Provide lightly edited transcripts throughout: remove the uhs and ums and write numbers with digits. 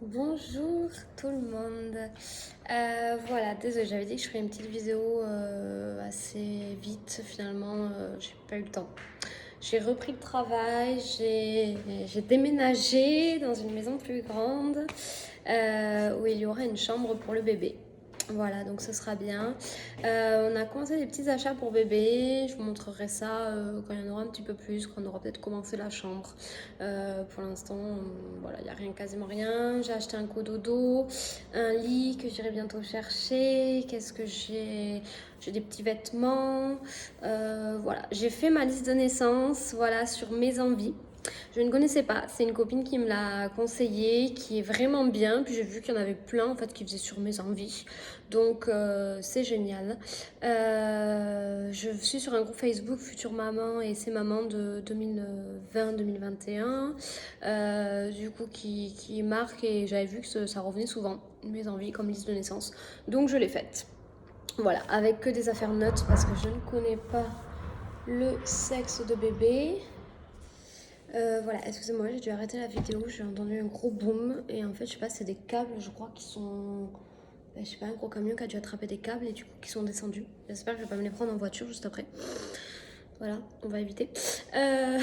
Bonjour tout le monde. Voilà, désolée, j'avais dit que je ferais une petite vidéo assez vite. Finalement, j'ai pas eu le temps. J'ai repris le travail, j'ai déménagé dans une maison plus grande où il y aura une chambre pour le bébé. Voilà, donc ce sera bien. On a commencé des petits achats pour bébé. Je vous montrerai ça quand il y en aura un petit peu plus, quand on aura peut-être commencé la chambre. Pour l'instant, voilà, il n'y a rien, quasiment rien. J'ai acheté un cododo, un lit que j'irai bientôt chercher. Qu'est-ce que j'ai? J'ai des petits vêtements. Voilà, j'ai fait ma liste de naissance, voilà, sur mes envies. Je ne connaissais pas, c'est une copine qui me l'a conseillé, qui est vraiment bien. Puis j'ai vu qu'il y en avait plein en fait qui faisaient sur mes envies. Donc c'est génial. Je suis sur un groupe Facebook Future Maman et c'est maman de 2020-2021. Du coup qui marque et j'avais vu que ça revenait souvent, mes envies comme liste de naissance. Donc je l'ai faite. Voilà, avec que des affaires neutres parce que je ne connais pas le sexe de bébé. Voilà, excusez-moi, j'ai dû arrêter la vidéo, j'ai entendu un gros boom et en fait, je sais pas, c'est des câbles, je crois, qui sont. Je sais pas, un gros camion qui a dû attraper des câbles et du coup qui sont descendus. J'espère que je vais pas me les prendre en voiture juste après. Voilà, on va éviter. Euh...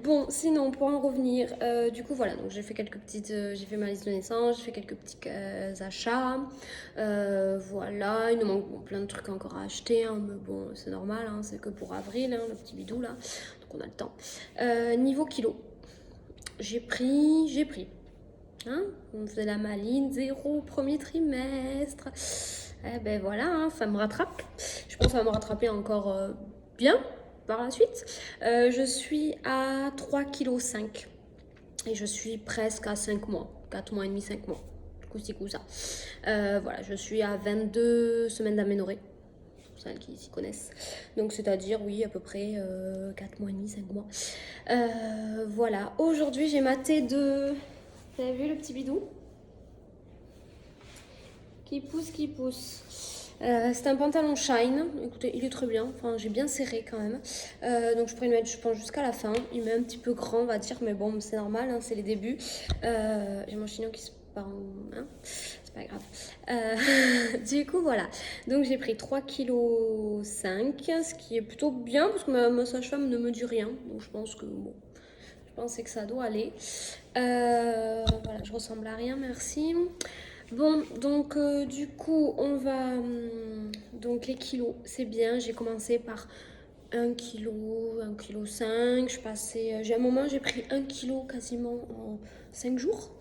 Bon, sinon, pour en revenir, du coup, voilà, donc j'ai fait quelques petites. J'ai fait ma liste de naissance, j'ai fait quelques petits achats. Voilà, il nous manque plein de trucs encore à acheter, hein, mais bon, c'est normal, hein, c'est que pour avril, hein, le petit bidou là, donc on a le temps. Niveau kilo, j'ai pris. Hein, on faisait la maline, 0 premier trimestre. Eh ben voilà, hein, ça me rattrape. Je pense que ça va me rattraper encore bien par la suite. Je suis à 3,5 kg et je suis presque à 5 mois, 4 mois et demi, 5 mois. Du coup, c'est cool ça. Voilà, je suis à 22 semaines d'aménorrhée, pour celles qui s'y connaissent. Donc, c'est-à-dire, oui, à peu près 4 mois et demi, 5 mois. Voilà, aujourd'hui, j'ai maté de. Vous avez vu le petit bidou qui pousse, qui pousse. C'est un pantalon Shine. Écoutez, il est très bien. Enfin, j'ai bien serré quand même. Donc, je pourrais le mettre, je pense, jusqu'à la fin. Il m'est un petit peu grand, on va dire, mais bon, c'est normal, hein, c'est les débuts. J'ai mon chignon qui se part en. Hein, c'est pas grave. Du coup, voilà. Donc, j'ai pris 3,5 kg, ce qui est plutôt bien parce que ma sage-femme ne me dit rien. Donc, je pense que bon. Je pensais que ça doit aller. Voilà, je ressemble à rien, merci. Bon, donc du coup, on va. Donc les kilos, c'est bien. J'ai commencé par 1 kg, 1,5 kg. Je passais. J'ai un moment, j'ai pris 1 kg quasiment en 5 jours.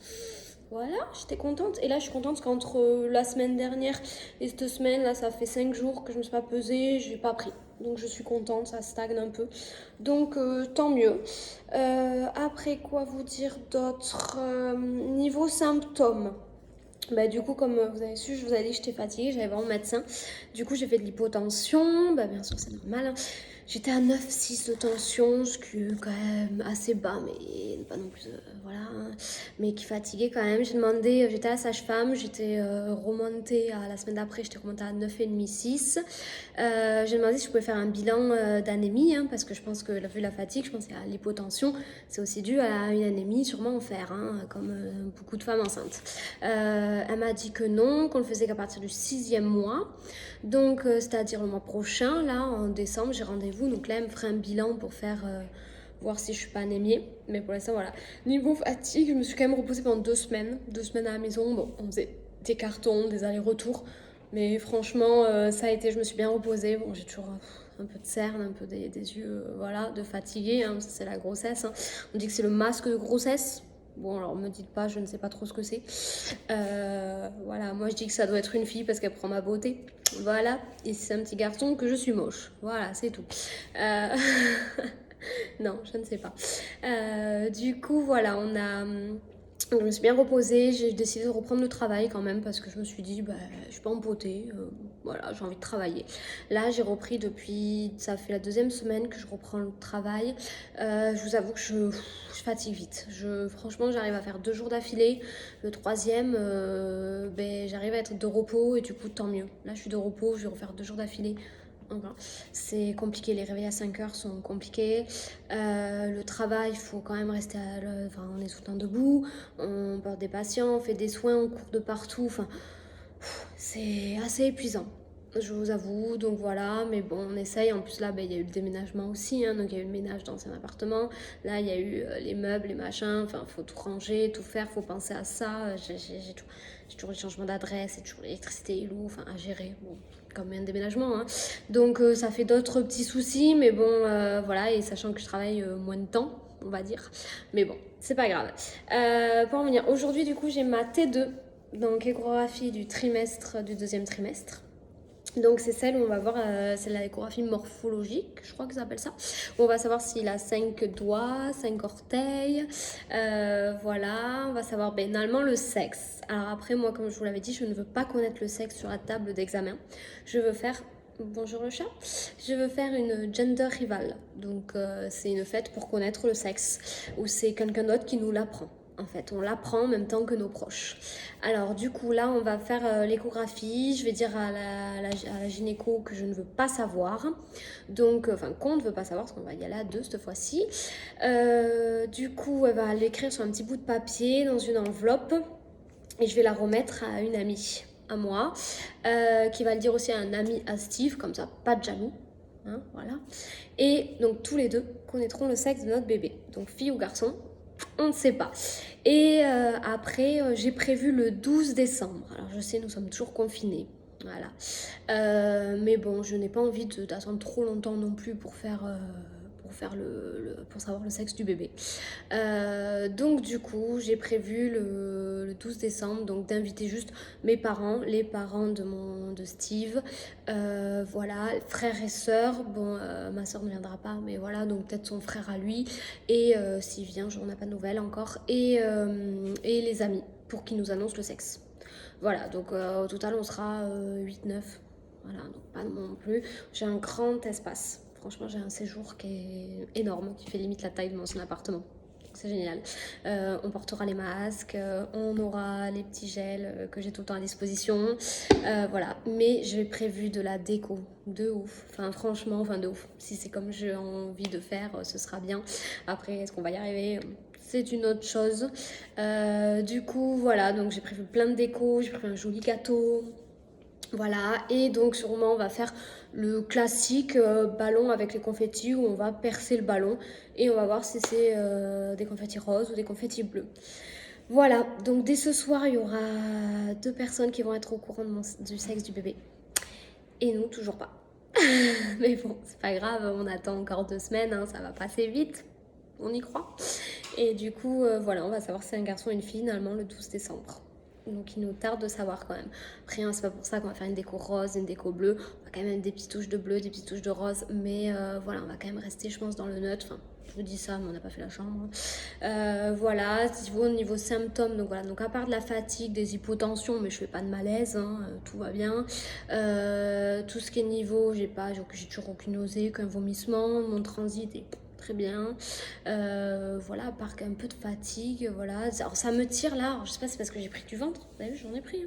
Voilà, j'étais contente. Et là, je suis contente parce qu'entre la semaine dernière et cette semaine, là, ça fait 5 jours que je ne me suis pas pesée, j'ai pas pris. Donc je suis contente, ça stagne un peu. Donc tant mieux. Après, quoi vous dire d'autre? Niveau symptômes. Bah, du coup, comme vous avez su, je vous avais dit que j'étais fatiguée, j'avais vraiment médecin. Du coup, j'ai fait de l'hypotension. Bah, bien sûr, c'est normal, hein. J'étais à 9,6 de tension, ce qui est quand même assez bas, mais pas non plus, voilà, hein, mais qui fatiguait quand même. J'ai demandé, j'étais à la sage-femme, j'étais remontée à la semaine d'après, j'étais remontée à 9,5, 6. J'ai demandé si je pouvais faire un bilan d'anémie, hein, parce que je pense que vu la fatigue, je pense que l'hypotension, c'est aussi dû à une anémie, sûrement en fer, hein, comme beaucoup de femmes enceintes. Elle m'a dit que non, qu'on le faisait qu'à partir du 6e mois. Donc, c'est-à-dire le mois prochain, là, en décembre, j'ai rendez-vous. Donc là, elle me ferait un bilan pour faire voir si je suis pas anémiée. Mais pour l'instant, voilà. Niveau fatigue, je me suis quand même reposée pendant 2 semaines. 2 semaines à la maison. Bon, on faisait des cartons, des allers-retours. Mais franchement, ça a été, je me suis bien reposée. Bon, j'ai toujours un peu de cerne, un peu des yeux, voilà, de fatiguée, hein, c'est la grossesse, hein. On dit que c'est le masque de grossesse. Bon, alors me dites pas, je ne sais pas trop ce que c'est. Voilà, moi je dis que ça doit être une fille parce qu'elle prend ma beauté. Voilà, et si c'est un petit garçon, que je suis moche. Voilà, c'est tout. Euh, non, je ne sais pas. Du coup, voilà, je me suis bien reposée, j'ai décidé de reprendre le travail quand même parce que je me suis dit, bah, je suis pas en beauté, voilà, j'ai envie de travailler. Là, j'ai repris ça fait la 2e semaine que je reprends le travail. Je vous avoue que je fatigue vite. Franchement, j'arrive à faire 2 jours d'affilée. Le troisième, ben, j'arrive à être de repos et du coup, tant mieux. Là, je suis de repos, je vais refaire 2 jours d'affilée. Enfin, c'est compliqué, les réveils à 5 heures sont compliqués. Le travail, il faut quand même rester enfin, on est tout le temps debout, on porte des patients, on fait des soins, on court de partout. Enfin, c'est assez épuisant, je vous avoue. Donc voilà, mais bon, on essaye. En plus là, ben, il y a eu le déménagement aussi, hein, donc il y a eu le ménage dans un appartement. Là, il y a eu les meubles, les machins. Enfin, faut tout ranger, tout faire, faut penser à ça. J'ai toujours le changement d'adresse, et toujours l'électricité et l'eau, enfin à gérer. Bon, comme un déménagement, hein. Donc ça fait d'autres petits soucis, mais bon, voilà. Et sachant que je travaille moins de temps, on va dire. Mais bon, c'est pas grave. Pour en venir, aujourd'hui, du coup, j'ai ma T2. Donc échographie du trimestre, du deuxième trimestre. Donc c'est celle où on va voir, c'est la échographie morphologique, je crois que ça s'appelle ça, où on va savoir s'il a 5 doigts, 5 orteils, voilà, on va savoir ben, normalement le sexe. Alors après moi comme je vous l'avais dit, je ne veux pas connaître le sexe sur la table d'examen, je veux faire, bonjour le chat, je veux faire une gender rival, donc c'est une fête pour connaître le sexe, où c'est quelqu'un d'autre qui nous l'apprend. En fait, on l'apprend en même temps que nos proches. Alors du coup là on va faire l'échographie, je vais dire à la gynéco que je ne veux pas savoir, donc enfin qu'on ne veut pas savoir parce qu'on va y aller à deux cette fois-ci. Du coup elle va l'écrire sur un petit bout de papier dans une enveloppe et je vais la remettre à une amie à moi qui va le dire aussi à un ami à Steve, comme ça pas de jaloux. Hein, voilà. Et donc tous les deux connaîtront le sexe de notre bébé, donc fille ou garçon. On ne sait pas. Et après, j'ai prévu le 12 décembre. Alors je sais, nous sommes toujours confinés. Voilà. Mais bon, je n'ai pas envie d'attendre trop longtemps non plus pour faire pour savoir le sexe du bébé. Donc du coup, j'ai prévu le 12 décembre donc d'inviter juste mes parents, les parents de Steve, voilà, frères et sœurs. Bon, ma sœur ne viendra pas, mais voilà, donc peut-être son frère à lui. Et s'il vient, on n'a pas de nouvelles encore. Et les amis pour qu'ils nous annoncent le sexe. Voilà, donc au total, on sera 8-9. Voilà, donc pas non plus. J'ai un grand espace. Franchement, j'ai un séjour qui est énorme, qui fait limite la taille de mon ancien appartement. C'est génial. On portera les masques, on aura les petits gels que j'ai tout le temps à disposition. Voilà, mais j'ai prévu de la déco de ouf. Enfin, franchement, enfin de ouf. Si c'est comme j'ai envie de faire, ce sera bien. Après, est-ce qu'on va y arriver? C'est une autre chose. Du coup, voilà, donc j'ai prévu plein de déco, j'ai prévu un joli gâteau. Voilà, et donc sûrement on va faire le classique ballon avec les confettis où on va percer le ballon et on va voir si c'est des confettis roses ou des confettis bleus. Voilà, donc dès ce soir il y aura 2 personnes qui vont être au courant du sexe du bébé. Et nous, toujours pas. Mais bon, c'est pas grave, on attend encore 2 semaines, hein, ça va passer vite, on y croit. Et du coup, voilà, on va savoir si c'est un garçon ou une fille, normalement le 12 décembre. Donc il nous tarde de savoir quand même. Après, hein, c'est pas pour ça qu'on va faire une déco rose, une déco bleue. On va quand même mettre des petites touches de bleu, des petites touches de rose. Mais voilà, on va quand même rester, je pense, dans le neutre. Enfin, je vous dis ça, mais on n'a pas fait la chambre. Voilà, au niveau symptômes, donc voilà. Donc à part de la fatigue, des hypotensions, mais je fais pas de malaise, hein, tout va bien. Tout ce qui est niveau, j'ai toujours aucune nausée, qu'un vomissement. Mon transit est très bien. Voilà, à part un peu de fatigue, voilà. Alors ça me tire là, alors, je sais pas si c'est parce que j'ai pris du ventre, vous avez vu, j'en ai pris.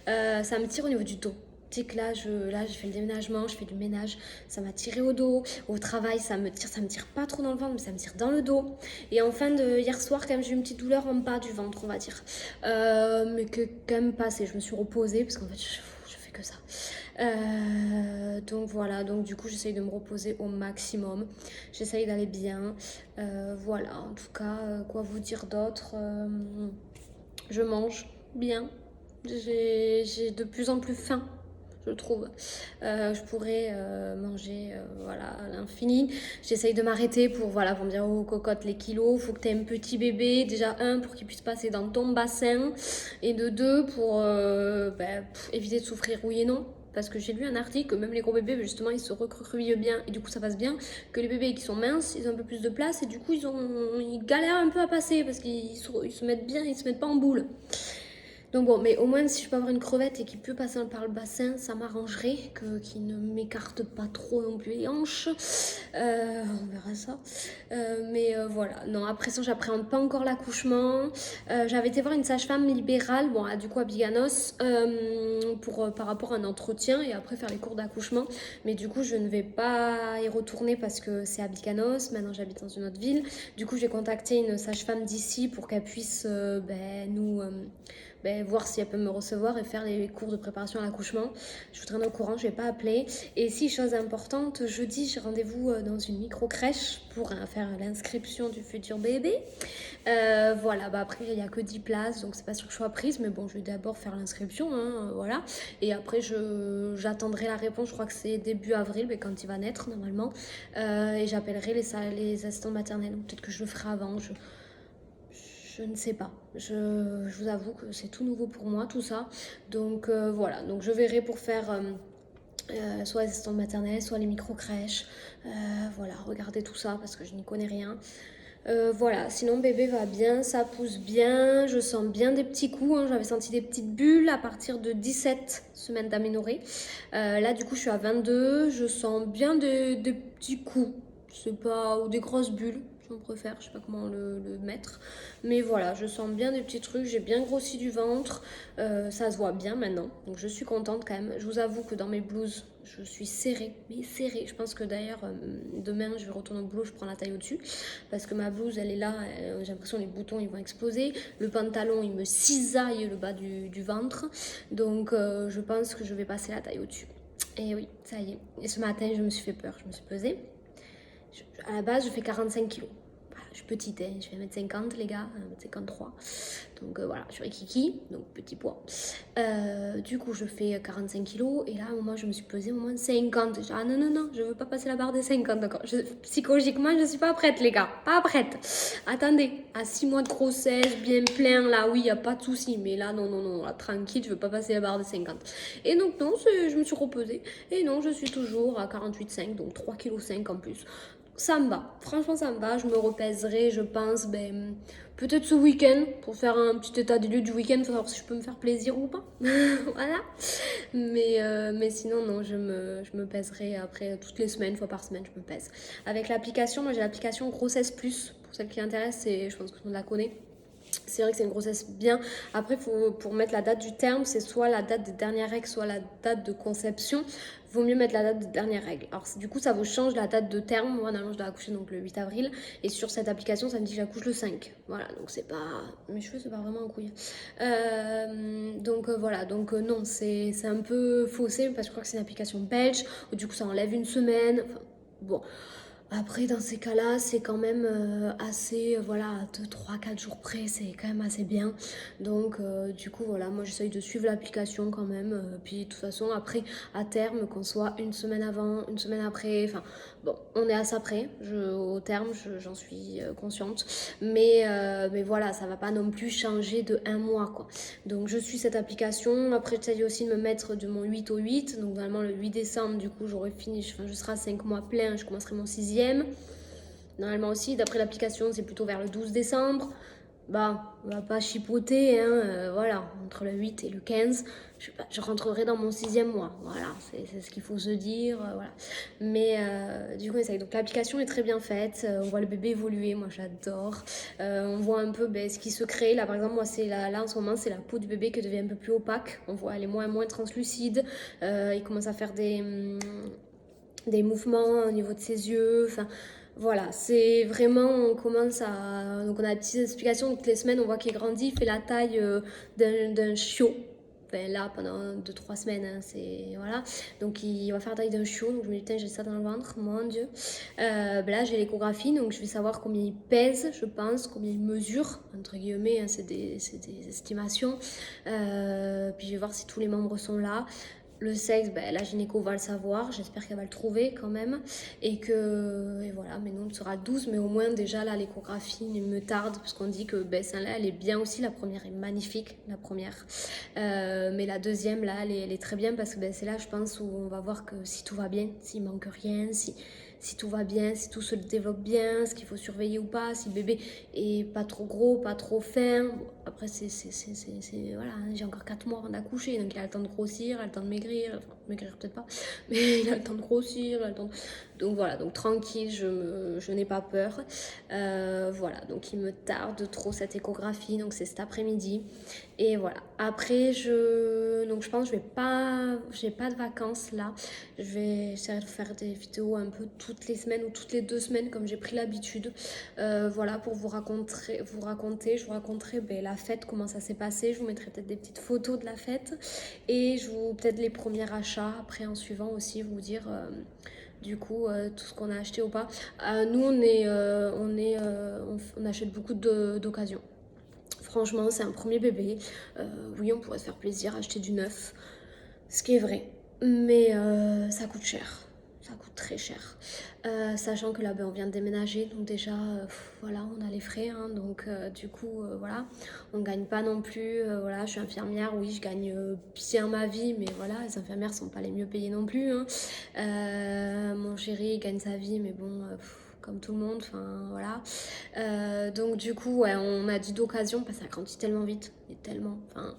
Hein. Ça me tire au niveau du dos. Tu sais que là, j'ai fait le déménagement, je fais du ménage, ça m'a tiré au dos. Au travail, ça me tire pas trop dans le ventre, mais ça me tire dans le dos. Et en fin de hier soir, quand même, j'ai eu une petite douleur en bas du ventre, on va dire. Mais que quand même passé, je me suis reposée, parce qu'en fait, je fais que ça. Donc voilà, donc du coup j'essaye de me reposer au maximum, j'essaye d'aller bien, voilà, en tout cas, quoi vous dire d'autre, je mange bien, j'ai de plus en plus faim, je trouve. Je pourrais manger voilà, à l'infini. J'essaye de m'arrêter pour me dire oh cocotte les kilos, faut que tu aies un petit bébé, déjà pour qu'il puisse passer dans ton bassin, et de deux pour éviter de souffrir oui et non. Parce que j'ai lu un article que même les gros bébés, justement, ils se recroquevillent bien et du coup ça passe bien. Que les bébés qui sont minces, ils ont un peu plus de place et du coup ils galèrent un peu à passer parce qu'ils se mettent bien, ils se mettent pas en boule. Donc bon, mais au moins si je peux avoir une crevette et qu'il peut passer par le bassin, ça m'arrangerait, qu'il ne m'écarte pas trop non plus les hanches. On verra ça. Voilà, non, après ça, j'appréhende pas encore l'accouchement. J'avais été voir une sage-femme libérale, bon, du coup à Biganos, par rapport à un entretien et après faire les cours d'accouchement. Mais du coup, je ne vais pas y retourner parce que c'est à Biganos. Maintenant, j'habite dans une autre ville. Du coup, j'ai contacté une sage-femme d'ici pour qu'elle puisse voir si elle peut me recevoir et faire les cours de préparation à l'accouchement. Je vous traîne au courant, je vais pas appeler. Et si, chose importante, jeudi, j'ai rendez-vous dans une micro-crèche pour faire l'inscription du futur bébé. Voilà, après, il n'y a que 10 places, donc c'est pas sûr que je sois prise, mais bon, je vais d'abord faire l'inscription, voilà. Et après, j'attendrai la réponse, je crois que c'est début avril, mais quand il va naître, normalement. Et j'appellerai les assistants maternels, peut-être que je le ferai avant, je ne sais pas. Je vous avoue que c'est tout nouveau pour moi, tout ça. Donc voilà, donc je verrai pour faire soit les assistantes maternelles, soit les micro-crèches. Voilà, regardez tout ça parce que je n'y connais rien. Voilà, sinon bébé va bien, ça pousse bien, je sens bien des petits coups, j'avais senti des petites bulles à partir de 17 semaines d'aménorrhée. Là du coup je suis à 22, je sens bien des petits coups, c'est pas, ou des grosses bulles, j'en préfère, je sais pas comment le mettre. Mais voilà, je sens bien des petits trucs, j'ai bien grossi du ventre, ça se voit bien maintenant, donc je suis contente quand même. Je vous avoue que dans mes blouses, je suis serrée, mais serrée. Je pense que d'ailleurs, demain, je vais retourner au boulot, je prends la taille au-dessus. Parce que ma blouse, elle est là, j'ai l'impression que les boutons, ils vont exploser. Le pantalon, il me cisaille le bas du ventre. Donc, je pense que je vais passer la taille au-dessus. Et oui, ça y est. Et ce matin, je me suis fait peur, je me suis pesée. À la base, je fais 45 kilos. Je suis petite, je fais 1m50 les gars, 1m53. Donc voilà, je suis Kiki, donc petit poids. Du coup, je fais 45 kilos et là, à un moment, je me suis pesée au moins 50. Je dis, ah non, je veux pas passer la barre des 50 encore. Psychologiquement, je suis pas prête les gars, pas prête. Attendez, à 6 mois de grossesse, bien plein, là, oui, y a pas de souci. Mais là, non, là, tranquille, je veux pas passer la barre des 50. Et donc non, je me suis repesée. Et non, je suis toujours à 48,5, donc 3,5 kg en plus. Ça me va, franchement ça me va, je me repèserai je pense peut-être ce week-end pour faire un petit état des lieux du week-end, pour savoir si je peux me faire plaisir ou pas. Voilà, mais sinon non, je me pèserai après toutes les semaines, une fois par semaine je me pèse. Avec l'application, moi j'ai l'application Grossesse Plus, pour celle qui intéresse, je pense que tout le monde la connaît. C'est vrai que c'est une grossesse bien. Après, pour mettre la date du terme, c'est soit la date des dernières règles, soit la date de conception. Vaut mieux mettre la date des dernières règles. Alors, du coup, ça vous change la date de terme. Moi, normalement, je dois accoucher donc le 8 avril. Et sur cette application, ça me dit que j'accouche le 5. Voilà, donc c'est pas... Mes cheveux, c'est pas vraiment un couille. Voilà, donc non, c'est un peu faussé parce que je crois que c'est une application belge. Du coup, ça enlève une semaine. Enfin, bon... Après, dans ces cas-là, c'est quand même assez, voilà, de 3-4 jours près, c'est quand même assez bien. Donc, du coup, voilà, moi j'essaye de suivre l'application quand même. Puis, de toute façon, après, à terme, qu'on soit une semaine avant, une semaine après, enfin, bon, on est à ça près. Au terme, j'en suis consciente. Mais voilà, ça va pas non plus changer de un mois, quoi. Donc, je suis cette application. Après, j'essaye aussi de me mettre de mon 8 au 8. Donc, vraiment, le 8 décembre, du coup, j'aurai fini, je serai à 5 mois plein, je commencerai mon 6e. Normalement aussi, d'après l'application, c'est plutôt vers le 12 décembre. Bah, on va pas chipoter, voilà, entre le 8 et le 15, je rentrerai dans mon 6e mois. Voilà, c'est ce qu'il faut se dire, voilà. Mais du coup, ça, donc l'application est très bien faite, on voit le bébé évoluer, moi j'adore. On voit un peu ce qui se crée. Là, par exemple, moi, là en ce moment, c'est la peau du bébé qui devient un peu plus opaque. On voit, elle est moins translucide. Il commence à faire des mouvements au niveau de ses yeux, enfin voilà, c'est vraiment, on commence à, donc on a des petites explications toutes les semaines, on voit qu'il grandit, il fait la taille d'un chiot. Enfin, là pendant 2-3 semaines, c'est voilà, donc il va faire la taille d'un chiot, donc je me dis putain j'ai ça dans le ventre, mon dieu. Là j'ai l'échographie, donc je vais savoir combien il pèse, je pense, combien il mesure, entre guillemets, c'est des estimations, puis je vais voir si tous les membres sont là. Le sexe, la gynéco va le savoir, j'espère qu'elle va le trouver quand même. Et voilà, mais non, il sera 12, mais au moins déjà là, l'échographie me tarde, parce qu'on dit que celle-là, elle est bien aussi, la première est magnifique, la première. Mais la deuxième, là, elle est très bien, parce que c'est là, je pense, où on va voir que si tout va bien, s'il manque rien, si tout va bien, si tout se développe bien, ce qu'il faut surveiller ou pas, si le bébé est pas trop gros, pas trop fin. Après, voilà, hein, j'ai encore 4 mois avant d'accoucher, donc il a le temps de grossir, il a le temps de maigrir, enfin, maigrir peut-être pas, mais il a le temps de grossir, il a le temps de... Donc voilà, donc tranquille, je n'ai pas peur. Voilà, donc il me tarde trop cette échographie, donc c'est cet après-midi. Et voilà, après, donc je pense que j'ai pas de vacances là. Je vais essayer de faire des vidéos un peu toutes les semaines ou toutes les 2 semaines, comme j'ai pris l'habitude. Voilà, pour vous raconter, je vous raconterai la fête, comment ça s'est passé. Je vous mettrai peut-être des petites photos de la fête et peut-être les premiers achats. Après, en suivant aussi, vous dire du coup tout ce qu'on a acheté ou pas. Nous, on achète beaucoup d'occasions. Franchement, c'est un premier bébé. Oui, on pourrait se faire plaisir, acheter du neuf, ce qui est vrai. Mais ça coûte cher. Ça coûte très cher. Sachant que là, on vient de déménager. Donc déjà, voilà, on a les frais. Hein, donc du coup, voilà. On ne gagne pas non plus. Voilà, je suis infirmière. Oui, je gagne bien ma vie. Mais voilà, les infirmières ne sont pas les mieux payées non plus. Hein. Mon chéri gagne sa vie. Mais bon... comme tout le monde, enfin voilà. Donc du coup, ouais, on a dit d'occasion parce que ça grandit tellement vite, et tellement, enfin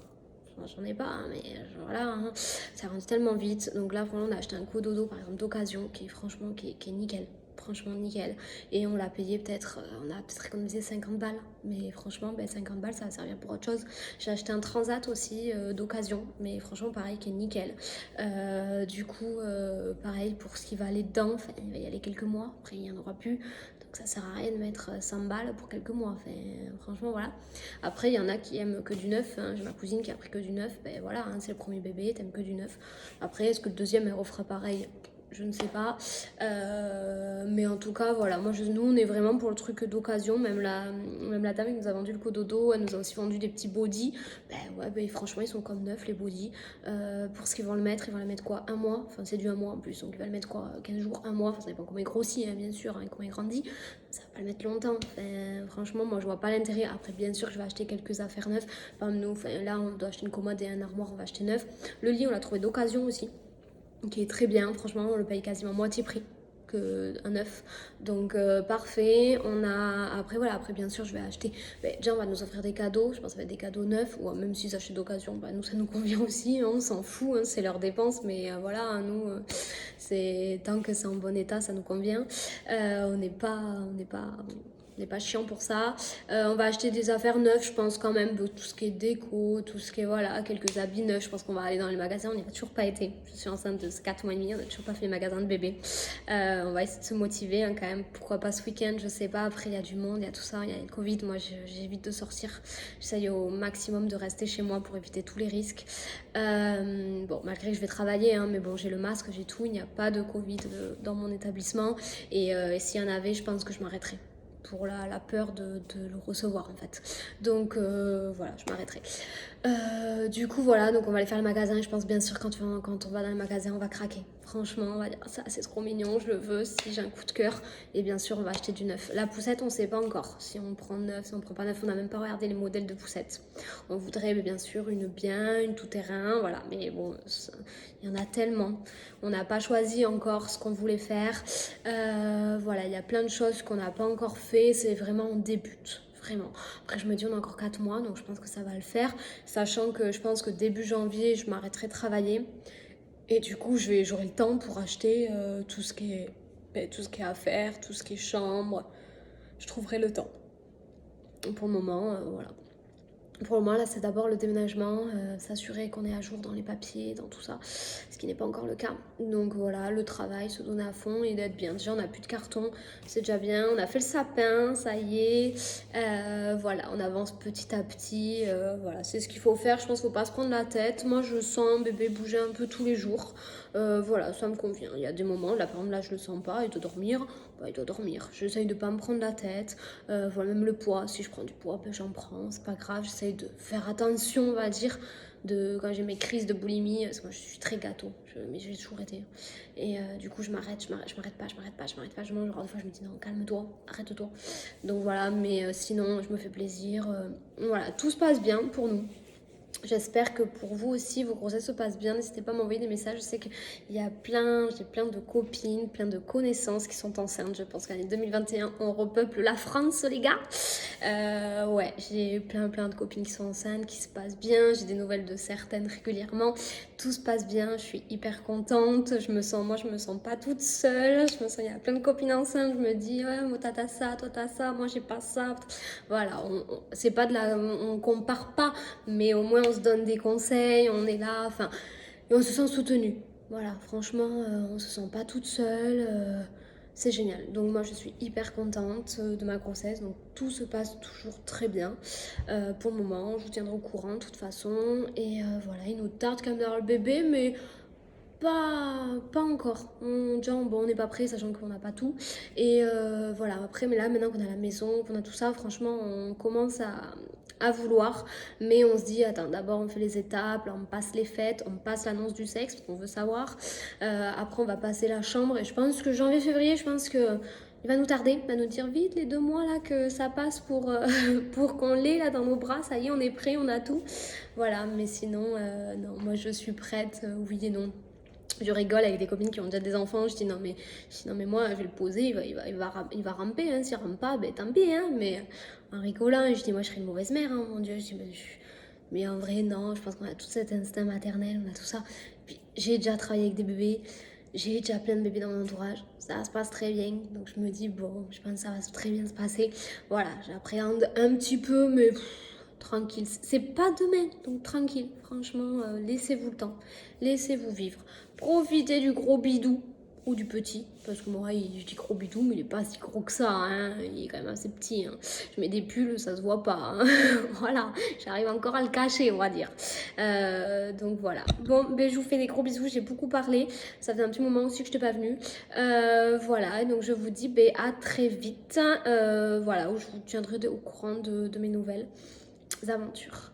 j'en ai pas, hein, mais voilà, hein, ça grandit tellement vite. Donc là, vraiment, on a acheté un cododo par exemple d'occasion qui est franchement qui est nickel. Franchement nickel. Et on l'a payé peut-être, on a peut-être économisé 50 balles. Mais franchement, 50 balles, ça va servir pour autre chose. J'ai acheté un transat aussi d'occasion. Mais franchement, pareil, qui est nickel. Du coup, pareil, pour ce qui va aller dedans, il va y aller quelques mois. Après, il n'y en aura plus. Donc ça sert à rien de mettre 100 balles pour quelques mois. Enfin, franchement, voilà. Après, il y en a qui aiment que du neuf. Hein. J'ai ma cousine qui a pris que du neuf. Voilà, hein, c'est le premier bébé, t'aimes que du neuf. Après, est-ce que le deuxième, elle refera pareil? Je ne sais pas. Mais en tout cas, voilà. Nous, on est vraiment pour le truc d'occasion. Même la dame qui nous a vendu le cododo, elle nous a aussi vendu des petits bodys. Ouais, franchement, ils sont comme neufs, les bodys. Pour ce qu'ils vont le mettre, ils vont le mettre quoi? Un mois. Enfin, c'est du un mois en plus. Donc, ils vont le mettre quoi? 15 jours, un mois. Enfin, ça dépend comment il grossit, hein, bien sûr, hein, comment il grandit. Ça va pas le mettre longtemps. Enfin, franchement, moi, je vois pas l'intérêt. Après, bien sûr, je vais acheter quelques affaires neuves. Par exemple, nous, là, on doit acheter une commode et un armoire, on va acheter neuf. Le lit, on l'a trouvé d'occasion aussi, qui est très bien, franchement on le paye quasiment moitié prix qu'un neuf, donc parfait. Après voilà, après bien sûr je vais acheter, déjà on va nous offrir des cadeaux, je pense que ça va être des cadeaux neufs, ou même si achètent d'occasion, nous ça nous convient aussi, hein, on s'en fout, hein, c'est leurs dépenses, mais voilà, hein, nous c'est tant que c'est en bon état ça nous convient. On n'est pas chiant pour ça. On va acheter des affaires neuves, je pense quand même, tout ce qui est déco, tout ce qui est, voilà, quelques habits neufs. Je pense qu'on va aller dans les magasins, on n'y a toujours pas été. Je suis enceinte de 4 mois et demi, on n'a toujours pas fait les magasins de bébé. On va essayer de se motiver, hein, quand même. Pourquoi pas ce week-end, je sais pas. Après, il y a du monde, il y a tout ça, il y a le Covid. Moi, j'évite de sortir. J'essaye au maximum de rester chez moi pour éviter tous les risques. Bon, malgré que je vais travailler, hein, mais bon, j'ai le masque, j'ai tout. Il n'y a pas de Covid dans mon établissement. Et s'il y en avait, je pense que je m'arrêterais pour la peur de le recevoir en fait. Donc voilà, je m'arrêterai. Du coup voilà, donc on va aller faire le magasin. Je pense bien sûr quand on va dans le magasin, on va craquer. Franchement, on va dire ça c'est trop mignon, je le veux, si j'ai un coup de cœur. Et bien sûr, on va acheter du neuf. La poussette, on sait pas encore si on prend neuf, si on prend pas neuf. On n'a même pas regardé les modèles de poussette. On voudrait bien sûr une tout-terrain, voilà. Mais bon, il y en a tellement. On n'a pas choisi encore ce qu'on voulait faire. Voilà, il y a plein de choses qu'on n'a pas encore fait. C'est vraiment, on débute. Vraiment. Après, je me dis, on a encore 4 mois, donc je pense que ça va le faire. Sachant que je pense que début janvier, je m'arrêterai de travailler. Et du coup, j'aurai le temps pour acheter tout ce qui est à faire, tout ce qui est chambre. Je trouverai le temps. Pour le moment, voilà. Pour le moment, là, c'est d'abord le déménagement, s'assurer qu'on est à jour dans les papiers, dans tout ça, ce qui n'est pas encore le cas. Donc voilà, le travail, se donner à fond et d'être bien. Déjà, on n'a plus de carton, c'est déjà bien. On a fait le sapin, ça y est. Voilà, on avance petit à petit. Voilà, c'est ce qu'il faut faire. Je pense qu'il ne faut pas se prendre la tête. Moi, je sens bébé bouger un peu tous les jours. Voilà, ça me convient. Il y a des moments, là, par exemple, là, je le sens pas. Il doit dormir. Il doit dormir. J'essaye de pas me prendre la tête. Voilà, même le poids. Si je prends du poids, j'en prends. C'est pas grave. J'essaye de faire attention, on va dire, quand j'ai mes crises de boulimie. Parce que moi, je suis très gâteau. Mais j'ai toujours été. Et du coup, je m'arrête pas. Je mange. Alors, des fois, je me dis non, calme-toi, arrête-toi. Donc voilà, mais sinon, je me fais plaisir. Voilà, tout se passe bien pour nous. J'espère que pour vous aussi, vos grossesses se passent bien. N'hésitez pas à m'envoyer des messages. Je sais qu'il y a j'ai plein de copines, plein de connaissances qui sont enceintes. Je pense qu'année 2021, on repeuple la France, les gars. Ouais, j'ai plein de copines qui sont enceintes, qui se passent bien. J'ai des nouvelles de certaines régulièrement. Tout se passe bien. Je suis hyper contente. Moi, je me sens pas toute seule. Il y a plein de copines enceintes. Je me dis, ouais, moi, t'as ça, toi, t'as ça. Moi, j'ai pas ça. Voilà, c'est pas on compare pas, mais au moins on se donne des conseils, on est là, enfin, et on se sent soutenu. Voilà, franchement, on se sent pas toute seule, c'est génial. Donc moi je suis hyper contente de ma grossesse, donc tout se passe toujours très bien pour le moment. Je vous tiendrai au courant de toute façon, et voilà, il nous tarde quand même d'avoir le bébé, mais pas encore. Bon, on n'est pas prêt, sachant qu'on n'a pas tout. Et voilà, après, mais là, maintenant qu'on a la maison, qu'on a tout ça, franchement, on commence à vouloir. Mais on se dit, attends, d'abord, on fait les étapes, là, on passe les fêtes, on passe l'annonce du sexe, parce qu'on veut savoir. Après, on va passer la chambre. Et je pense que janvier-février, je pense que il va nous tarder, il va nous dire vite les 2 mois là que ça passe pour qu'on l'ait là dans nos bras. Ça y est, on est prêt, on a tout. Voilà, mais sinon, non, moi je suis prête, oui et non. Je rigole avec des copines qui ont déjà des enfants. Je dis non mais moi je vais le poser, il va ramper. Hein. S'il rampe pas, ben tant pis. Hein. Mais en rigolant, je dis moi je serais une mauvaise mère. Hein, mon Dieu. Mais en vrai non. Je pense qu'on a tout cet instinct maternel, on a tout ça. Puis j'ai déjà travaillé avec des bébés. J'ai déjà plein de bébés dans mon entourage. Ça se passe très bien. Donc je me dis bon, je pense que ça va très bien se passer. Voilà, j'appréhende un petit peu, mais tranquille. C'est pas demain, donc tranquille. Franchement, laissez-vous le temps. Laissez-vous vivre. Profitez du gros bidou ou du petit, parce que moi, je dis gros bidou, mais il est pas si gros que ça, hein. Il est quand même assez petit. Hein. Je mets des pulls, ça se voit pas. Hein. Voilà, j'arrive encore à le cacher, on va dire. Donc voilà. Bon, ben, je vous fais des gros bisous, j'ai beaucoup parlé. Ça fait un petit moment aussi que je n'étais pas venue. Voilà, donc je vous dis ben, à très vite. Voilà, où je vous tiendrai au courant de mes nouvelles aventures.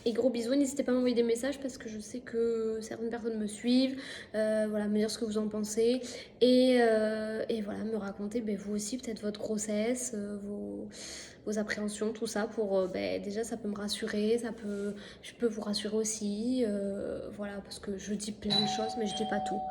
Et gros bisous, n'hésitez pas à m'envoyer des messages parce que je sais que certaines personnes me suivent, voilà, me dire ce que vous en pensez et voilà, me raconter ben, vous aussi peut-être votre grossesse, vos appréhensions, tout ça pour ben, déjà ça peut me rassurer, je peux vous rassurer aussi, voilà, parce que je dis plein de choses mais je dis pas tout.